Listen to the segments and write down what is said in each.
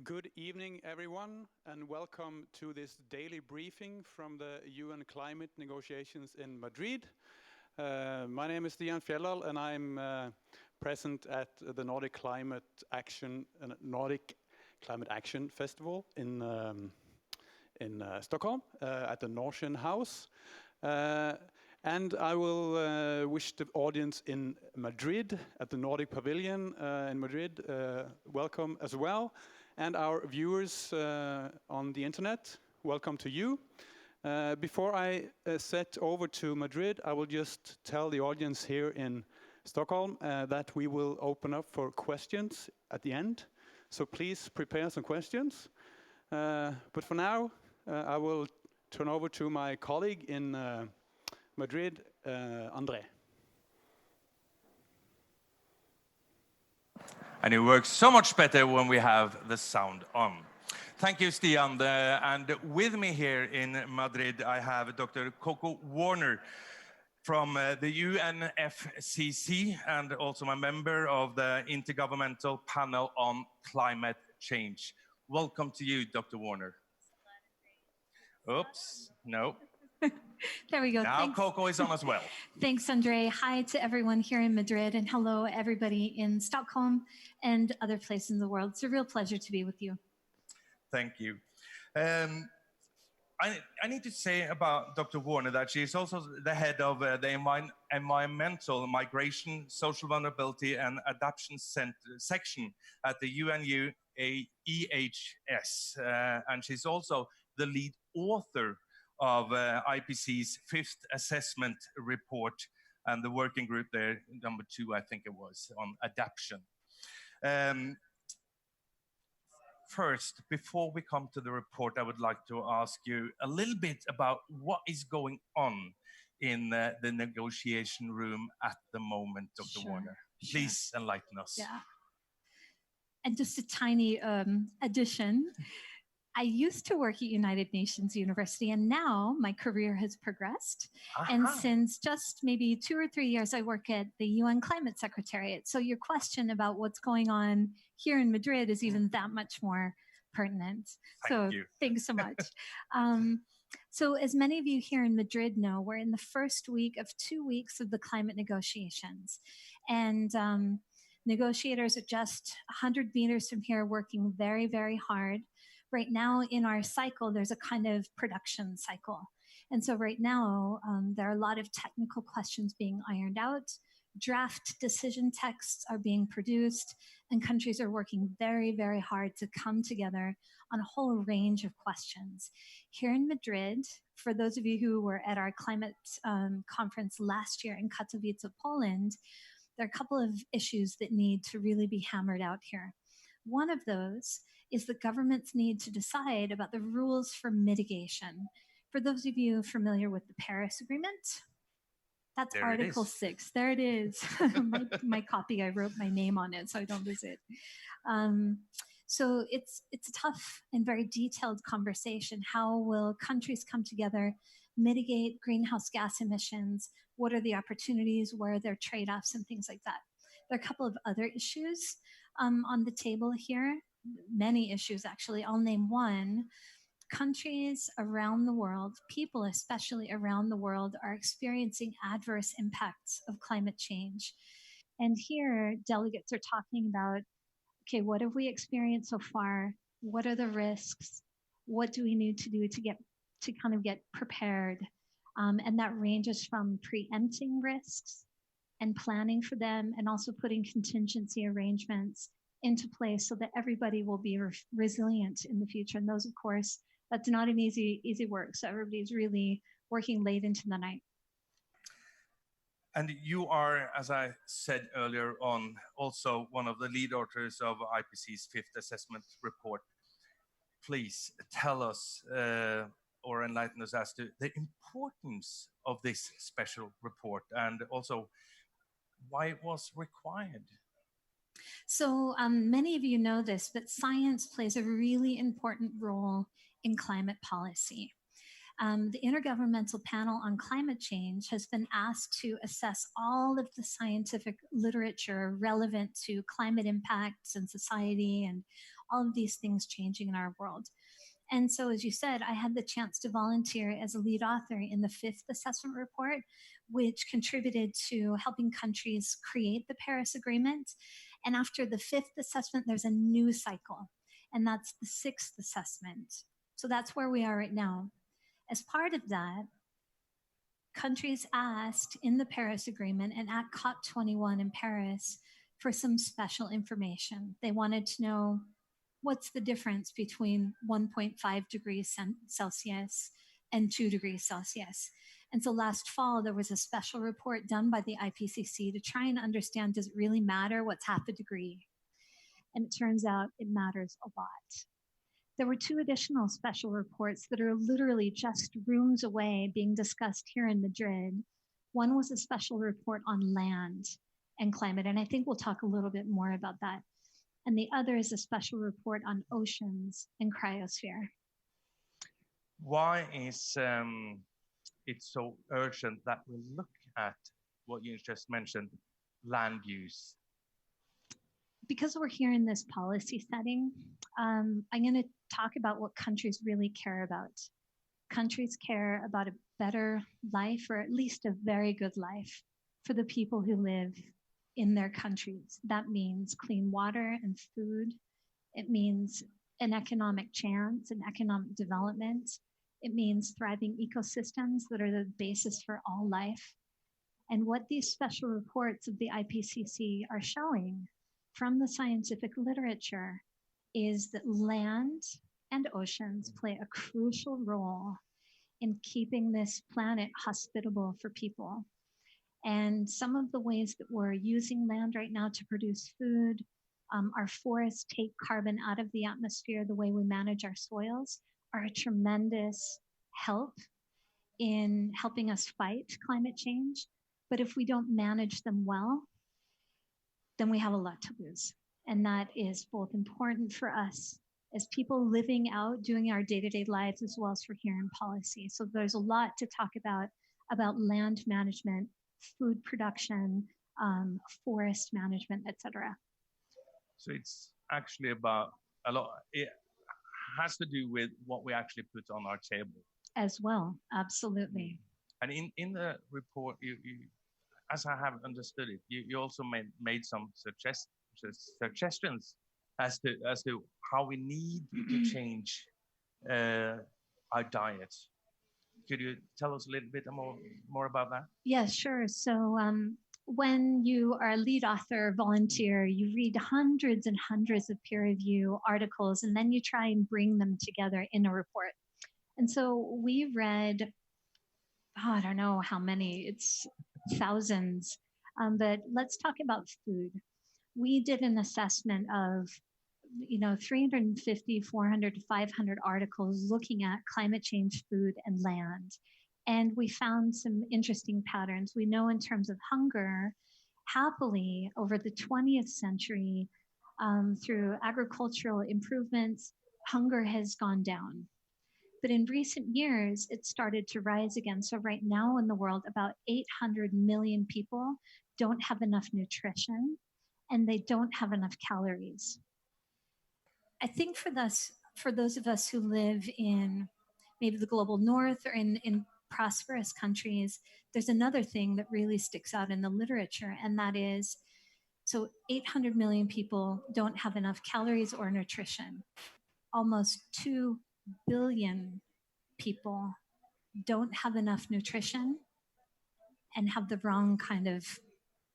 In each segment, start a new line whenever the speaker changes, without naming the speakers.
Good evening, everyone, and welcome to this daily briefing from the UN climate negotiations in Madrid. My name is Stian Fjellal, and I'm present at the Nordic Climate Action Festival in Stockholm at the Norsen House. And I will wish the audience in Madrid at the Nordic Pavilion in Madrid welcome as well. And our viewers on the internet, welcome to you. Before I set over to Madrid, I will just tell the audience here in Stockholm that we will open up for questions at the end. So please prepare some questions. But for now, I will turn over to my colleague in Madrid, André.
And it works so much better when we have the sound on. Thank you, Stian. And with me here in Madrid, I have Dr. Koko Warner from the UNFCCC and also a member of the Intergovernmental Panel on Climate Change. Welcome to you, Dr. Warner. Oops, no.
There we go.
Now
Thanks.
Koko is on as well.
Thanks, Andre. Hi to everyone here in Madrid, and hello everybody in Stockholm and other places in the world. It's a real pleasure to be with you.
Thank you. I need to say about Dr. Warner that she is also the head of the Environmental Migration, Social Vulnerability and Adaptation section at the UNU EHS. And she's also the lead author of IPCC's fifth assessment report and the working group there, number 2, I think it was, on adaptation. First, before we come to the report, I would like to ask you a little bit about what is going on in the negotiation room at the moment, Dr. Warner. Please enlighten us.
Yeah. And just a tiny addition. I used to work at United Nations University, and now my career has progressed. And since just maybe 2 or 3 years, I work at the UN Climate Secretariat. So your question about what's going on here in Madrid is even that much more pertinent.
Thank you.
Thanks so much. So as many of you here in Madrid know, we're in the first week of 2 weeks of the climate negotiations. And negotiators are just 100 meters from here working very, very hard. Right now in our cycle, there's a kind of production cycle. And so right now, there are a lot of technical questions being ironed out. Draft decision texts are being produced, and countries are working very, very hard to come together on a whole range of questions. Here in Madrid, for those of you who were at our climate conference last year in Katowice, Poland, there are a couple of issues that need to really be hammered out here. One of those is that governments need to decide about the rules for mitigation. For those of you familiar with the Paris Agreement, that's
there
Article 6. There it is. my copy, I wrote my name on it so I don't lose it. So it's a tough and very detailed conversation. How will countries come together, mitigate greenhouse gas emissions? What are the opportunities? Where are their trade-offs and things like that? There are a couple of other issues on the table here. Many issues, actually. I'll name one. Countries around the world, people especially around the world, are experiencing adverse impacts of climate change. And here, delegates are talking about, okay, what have we experienced so far? What are the risks? What do we need to do to get prepared? And that ranges from preempting risks and planning for them, and also putting contingency arrangements into place so that everybody will be resilient in the future. And those, of course, that's not an easy work. So everybody's really working late into the night.
And you are, as I said earlier on, also one of the lead authors of IPCC's fifth assessment report. Please tell us or enlighten us as to the importance of this special report and also why it was required.
So many of you know this, but science plays a really important role in climate policy. The Intergovernmental Panel on Climate Change has been asked to assess all of the scientific literature relevant to climate impacts and society and all of these things changing in our world. And so, as you said, I had the chance to volunteer as a lead author in the 5th assessment report, which contributed to helping countries create the Paris Agreement. And after the 5th assessment, there's a new cycle, and that's the 6th assessment. So that's where we are right now. As part of that, countries asked in the Paris Agreement and at COP21 in Paris for some special information. They wanted to know, what's the difference between 1.5 degrees Celsius and 2 degrees Celsius? And so last fall, there was a special report done by the IPCC to try and understand, does it really matter what's half a degree? And it turns out it matters a lot. There were 2 additional special reports that are literally just rooms away being discussed here in Madrid. One was a special report on land and climate, and I think we'll talk a little bit more about that. And the other is a special report on oceans and cryosphere.
Why is it so urgent that we look at what you just mentioned, land use?
Because we're here in this policy setting, I'm going to talk about what countries really care about. Countries care about a better life, or at least a very good life, for the people who live in their countries. That means clean water and food. It means an economic chance and economic development. It means thriving ecosystems that are the basis for all life. And what these special reports of the IPCC are showing from the scientific literature is that land and oceans play a crucial role in keeping this planet hospitable for people. And some of the ways that we're using land right now to produce food, our forests take carbon out of the atmosphere, the way we manage our soils, are a tremendous help in helping us fight climate change. But if we don't manage them well, then we have a lot to lose. And that is both important for us as people living out, doing our day-to-day lives, as well as for here in policy. So there's a lot to talk about land management, food production, forest management, etc.
So it's actually about a lot. It has to do with what we actually put on our table.
As well, absolutely.
And in the report, you as I have understood it, you also made some suggestions as to how we need to change our diet. Could you tell us a little bit more about that?
Yes, sure. So when you are a lead author, volunteer, you read hundreds and hundreds of peer review articles, and then you try and bring them together in a report. And so we read, I don't know how many, it's thousands, but let's talk about food. We did an assessment of 350, 400 to 500 articles looking at climate change, food, and land. And we found some interesting patterns. We know in terms of hunger, happily over the 20th century, through agricultural improvements, hunger has gone down. But in recent years, it started to rise again. So right now in the world, about 800 million people don't have enough nutrition, and they don't have enough calories. I think for those of us who live in maybe the global north or in prosperous countries, there's another thing that really sticks out in the literature, and that is, so 800 million people don't have enough calories or nutrition. Almost 2 billion people don't have enough nutrition and have the wrong kind of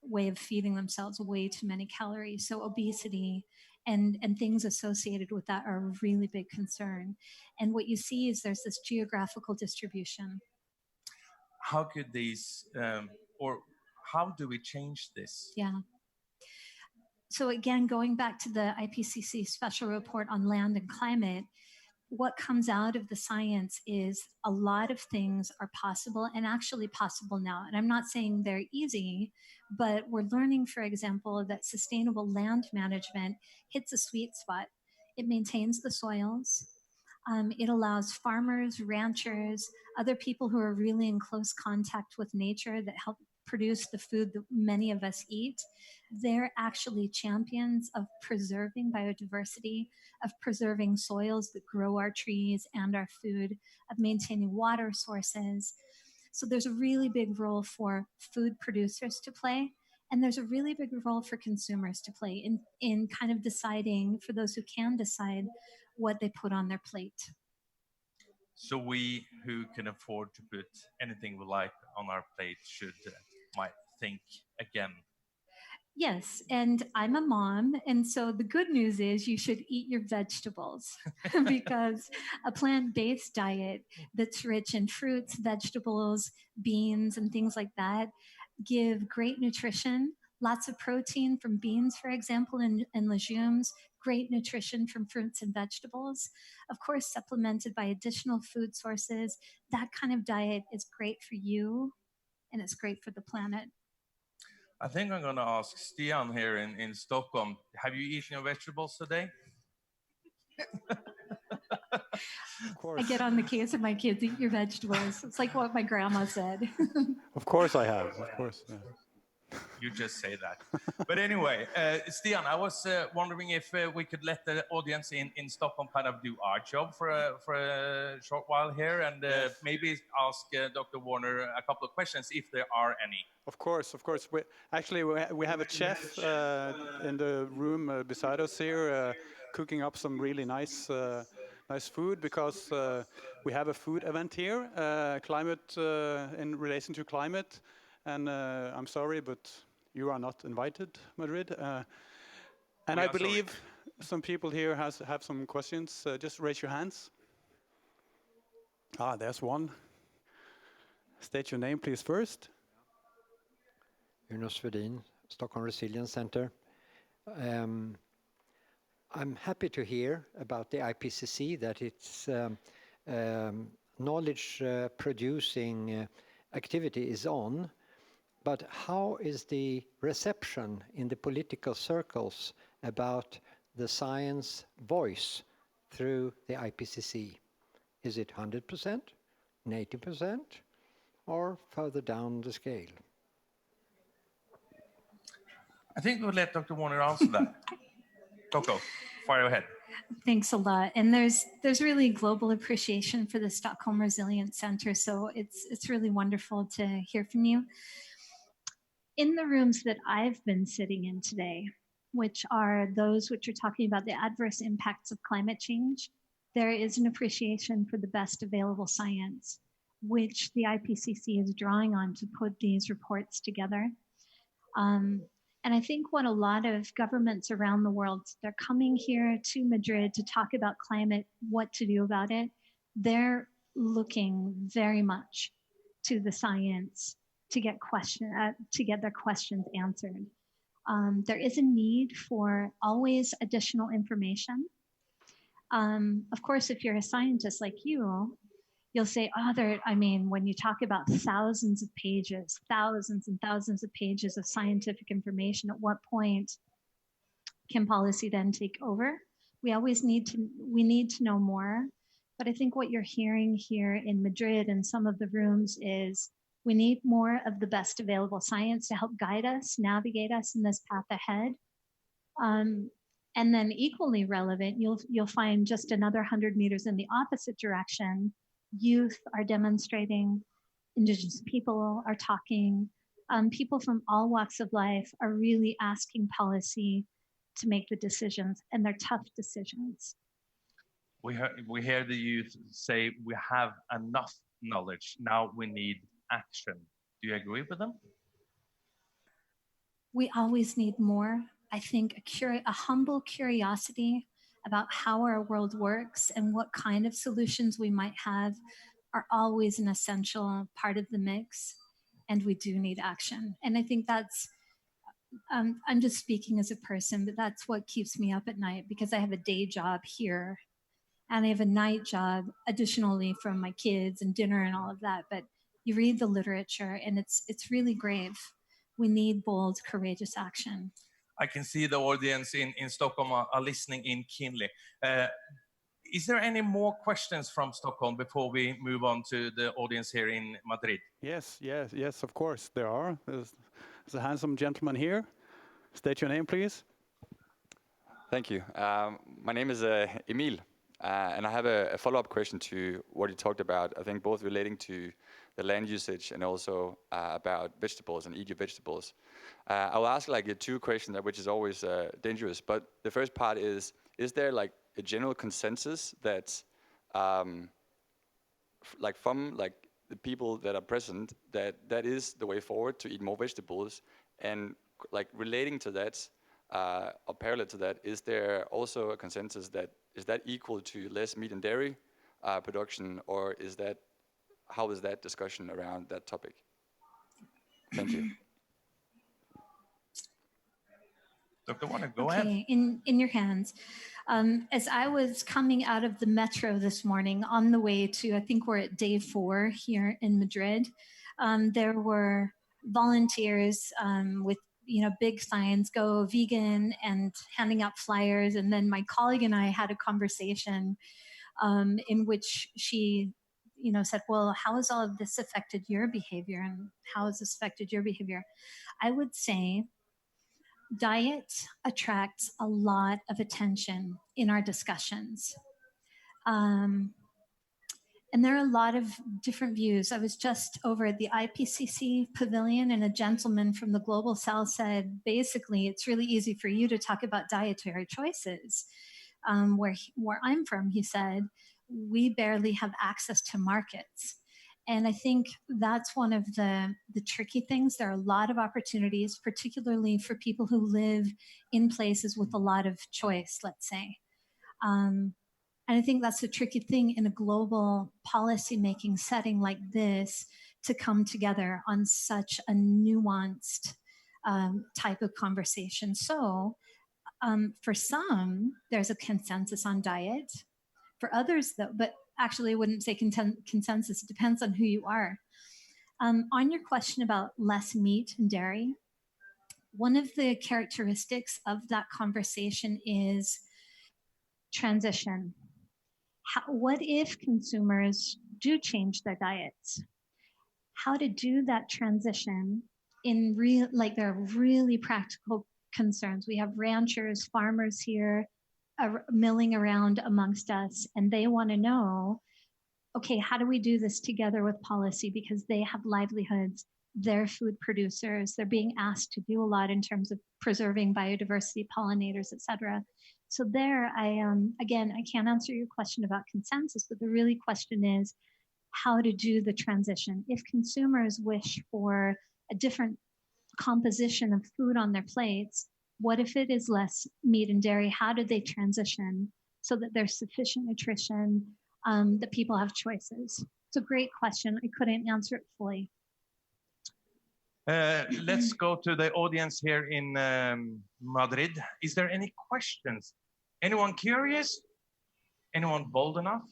way of feeding themselves, way too many calories. So obesity and things associated with that are a really big concern. And what you see is there's this geographical distribution.
How could these, or how do we change this?
Yeah. So again, going back to the IPCC special report on land and climate, what comes out of the science is a lot of things are possible and actually possible now. And I'm not saying they're easy, but we're learning, for example, that sustainable land management hits a sweet spot. It maintains the soils. It allows farmers, ranchers, other people who are really in close contact with nature that help produce the food that many of us eat, they're actually champions of preserving biodiversity, of preserving soils that grow our trees and our food, of maintaining water sources. So there's a really big role for food producers to play. And there's a really big role for consumers to play in kind of deciding, for those who can decide, what they put on their plate.
So we who can afford to put anything we like on our plate should might think again.
Yes, and I'm a mom, and so the good news is you should eat your vegetables because a plant-based diet that's rich in fruits, vegetables, beans, and things like that give great nutrition, lots of protein from beans, for example, and legumes, great nutrition from fruits and vegetables, of course, supplemented by additional food sources. That kind of diet is great for you, and it's great for the planet.
I think I'm going to ask Stian here in Stockholm, have you eaten your vegetables today?
Of course.
I get on the case of my kids, eat your vegetables. It's like what my grandma said.
Of course I have, of course. Yeah.
You just say that. But anyway, Stian, I was wondering if we could let the audience in Stockholm kind of do our job for a short while here and maybe ask Dr. Warner a couple of questions if there are any.
Of course, of course. We have a chef in the room beside us here cooking up some really nice food because we have a food event here, climate in relation to climate. And I'm sorry, but you are not invited, Madrid. And I believe some people here have some questions. Just raise your hands. There's one. State your name, please, first.
Uno Svedin, Stockholm Resilience Center. I'm happy to hear about the IPCC, that it's knowledge producing activity is on. But how is the reception in the political circles about the science voice through the IPCC? Is it 100%, 80%, or further down the scale?
I think we'll let Dr. Warner answer that. Koko, fire ahead.
Thanks a lot. And there's really global appreciation for the Stockholm Resilience Center, so it's really wonderful to hear from you. In the rooms that I've been sitting in today, which are those which are talking about the adverse impacts of climate change, there is an appreciation for the best available science, which the IPCC is drawing on to put these reports together. And I think what a lot of governments around the world, they're coming here to Madrid to talk about climate, what to do about it. They're looking very much to the science to get their questions answered. There is a need for always additional information. Of course, if you're a scientist like you'll say, when you talk about thousands and thousands of pages of scientific information, at what point can policy then take over? We need to know more. But I think what you're hearing here in Madrid and some of the rooms is we need more of the best available science to help guide us, navigate us in this path ahead. And then equally relevant, you'll find just another 100 meters in the opposite direction, youth are demonstrating, Indigenous people are talking, people from all walks of life are really asking policy to make the decisions, and they're tough decisions.
We hear the youth say we have enough knowledge, now we need action. Do you agree with them?
We always need more. I think a humble curiosity about how our world works and what kind of solutions we might have are always an essential part of the mix, and we do need action. And I think that's, I'm just speaking as a person, but that's what keeps me up at night, because I have a day job here and I have a night job additionally from my kids and dinner and all of that. But you read the literature and it's really grave. We need bold, courageous action.
I can see the audience in Stockholm are listening in keenly. Is there any more questions from Stockholm before we move on to the audience here in Madrid?
Yes, of course there are. There's a handsome gentleman here. State your name, please.
Thank you. My name is Emil, and I have a follow-up question to what you talked about, I think both relating to the land usage and also about vegetables and eat your vegetables. I'll ask like two questions, which is always dangerous, but the first part is there like a general consensus that from the people that are present that is the way forward to eat more vegetables, and like relating to that or parallel to that, is there also a consensus that is that equal to less meat and dairy production, or is that, how is that discussion around that topic? Thank you.
Dr. Warner, go
Okay,
ahead.
in your hands. As I was coming out of the metro this morning on the way to, I think we're at day 4 here in Madrid, there were volunteers with big signs, go vegan, and handing out flyers. And then my colleague and I had a conversation in which she said, well, how has all of this affected your behavior? And how has this affected your behavior? I would say diet attracts a lot of attention in our discussions. And there are a lot of different views. I was just over at the IPCC pavilion, and a gentleman from the Global South said, basically, it's really easy for you to talk about dietary choices. Where I'm from, he said, we barely have access to markets. And I think that's one of the tricky things. There are a lot of opportunities, particularly for people who live in places with a lot of choice, let's say. And I think that's the tricky thing in a global policy-making setting like this, to come together on such a nuanced type of conversation. So for some, there's a consensus on diet. For others, though, but actually I wouldn't say consensus, it depends on who you are. On your question about less meat and dairy, one of the characteristics of that conversation is transition. What if consumers do change their diets? How to do that transition in there are really practical concerns. We have ranchers, farmers here milling around amongst us, and they want to know, okay, how do we do this together with policy? Because they have livelihoods, they're food producers, they're being asked to do a lot in terms of preserving biodiversity, pollinators, et cetera. So there, again, I can't answer your question about consensus, but the really question is how to do the transition. If consumers wish for a different composition of food on their plates, what if it is less meat and dairy? How do they transition so that there's sufficient nutrition, that people have choices? It's a great question. I couldn't answer it fully.
Let's go to the audience here in Madrid. Is there any questions? Anyone curious? Anyone bold enough?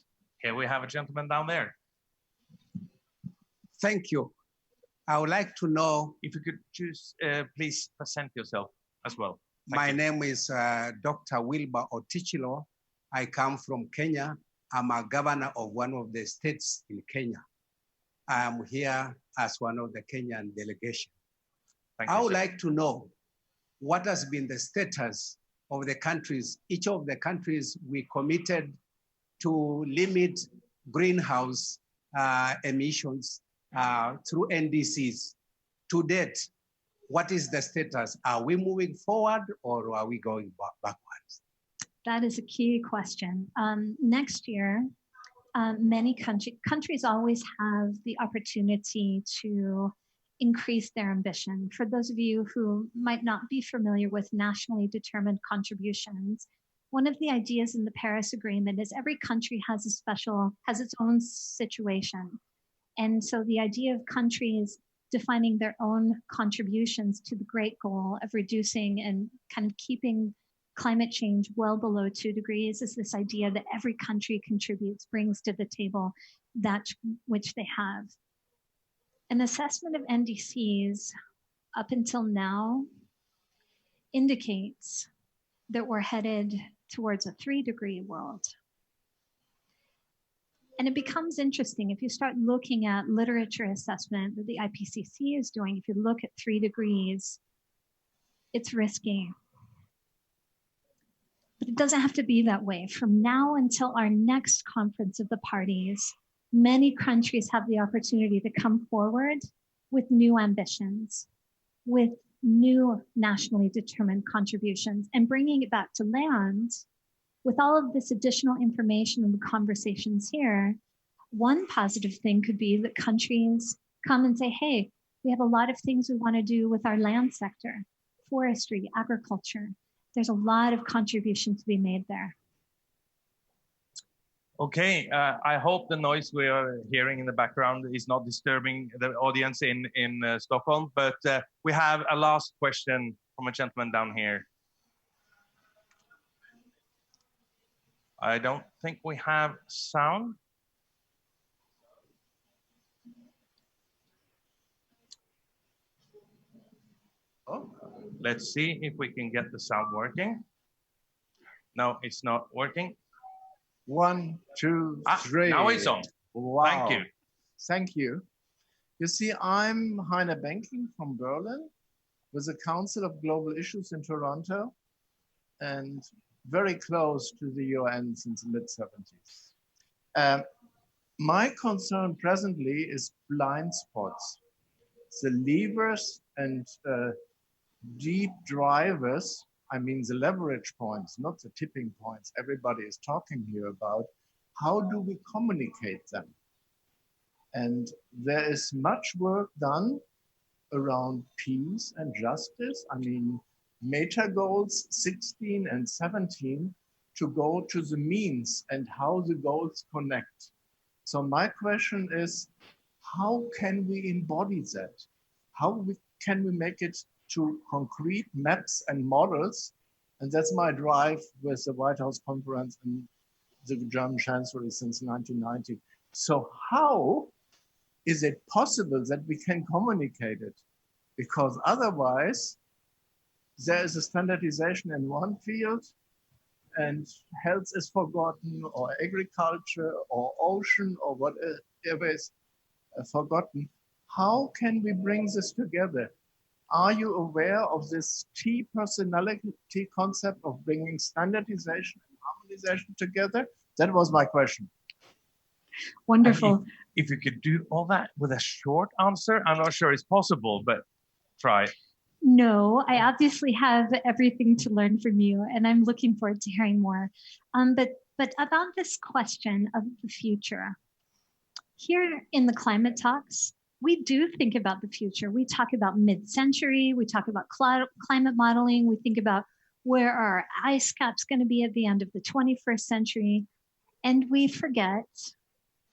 Here we have a gentleman down there.
Thank you. I would like to know
if you could just please present yourself as well.
My name is Dr. Wilbur Otichilo. I come from Kenya. I'm a governor of one of the states in Kenya. I am here as one of the Kenyan delegation. I would like to know what has been the status of the countries, each of the countries we committed to limit greenhouse emissions through NDCs. To date, what is the status? Are we moving forward or are we going backwards?
That is a key question. Next year, many countries always have the opportunity to increase their ambition. For those of you who might not be familiar with nationally determined contributions, one of the ideas in the Paris Agreement is every country has its own situation. And so the idea of countries defining their own contributions to the great goal of reducing and kind of keeping climate change well below 2 degrees is this idea that every country contributes, brings to the table that which they have. An assessment of NDCs up until now indicates that we're headed towards a 3-degree world. And it becomes interesting if you start looking at literature assessment that the IPCC is doing. If you look at 3 degrees, it's risky. But it doesn't have to be that way. From now until our next conference of the parties, many countries have the opportunity to come forward with new ambitions, with new nationally determined contributions, and bringing it back to land. With all of this additional information and the conversations here, one positive thing could be that countries come and say, hey, we have a lot of things we want to do with our land sector, forestry, agriculture. There's a lot of contribution to be made there.
Okay, I hope the noise we are hearing in the background is not disturbing the audience in Stockholm, but we have a last question from a gentleman down here. I don't think we have sound. Oh, let's see if we can get the sound working. No, it's not working.
1, 2, 3.
Now it's on.
Wow.
Thank you.
Thank you. You see, I'm Heiner Benking from Berlin with the Council of Global Issues in Toronto and very close to the UN since the mid-70s. My concern presently is blind spots. The levers and deep drivers, I mean the leverage points, not the tipping points everybody is talking here about. How do we communicate them? And there is much work done around peace and justice. I mean, meta goals 16 and 17 to go to the means and how the goals connect. So my question is, how can we embody that? How can we make it to concrete maps and models? And that's my drive with the White House Conference and the German Chancellery since 1990. So how is it possible that we can communicate it? Because otherwise, there is a standardization in one field and health is forgotten, or agriculture, or ocean, or whatever is forgotten. How can we bring this together? Are you aware of this T personality concept of bringing standardization and harmonization together? That was my question.
Wonderful.
If you could do all that with a short answer, I'm not sure it's possible, but try.
No, I obviously have everything to learn from you, and I'm looking forward to hearing more. But about this question of the future, here in the climate talks, we do think about the future. We talk about mid-century, we talk about climate modeling, we think about where our ice cap's going to be at the end of the 21st century, and we forget,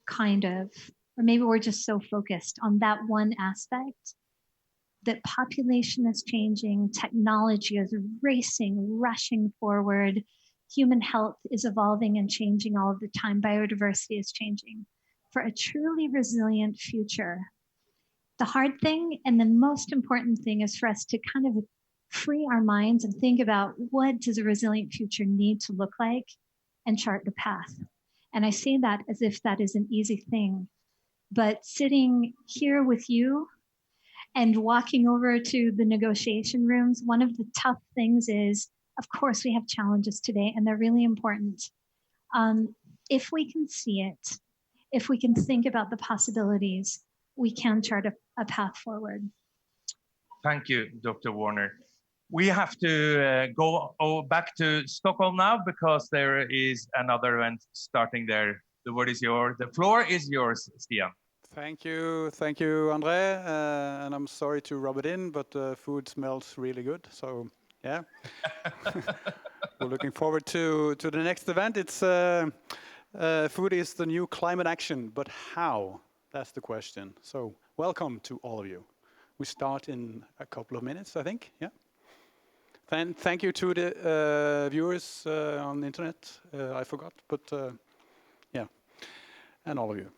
kind of, or maybe we're just so focused on that one aspect, that population is changing, technology is racing, rushing forward, human health is evolving and changing all of the time, biodiversity is changing. For a truly resilient future, the hard thing and the most important thing is for us to kind of free our minds and think about what does a resilient future need to look like and chart the path. And I say that as if that is an easy thing, but sitting here with you and walking over to the negotiation rooms, one of the tough things is, of course, we have challenges today and they're really important. If we can see it, if we can think about the possibilities, we can chart a path forward.
Thank you, Dr. Warner. We have to go back to Stockholm now because there is another event starting there. The word is yours. The floor is yours, Stian.
Thank you, André. And I'm sorry to rub it in, but food smells really good. So, yeah. We're looking forward to the next event. It's food is the new climate action, but how? That's the question. So, welcome to all of you. We start in a couple of minutes, I think. Yeah. Thank you to the viewers on the internet. I forgot, but yeah, and all of you.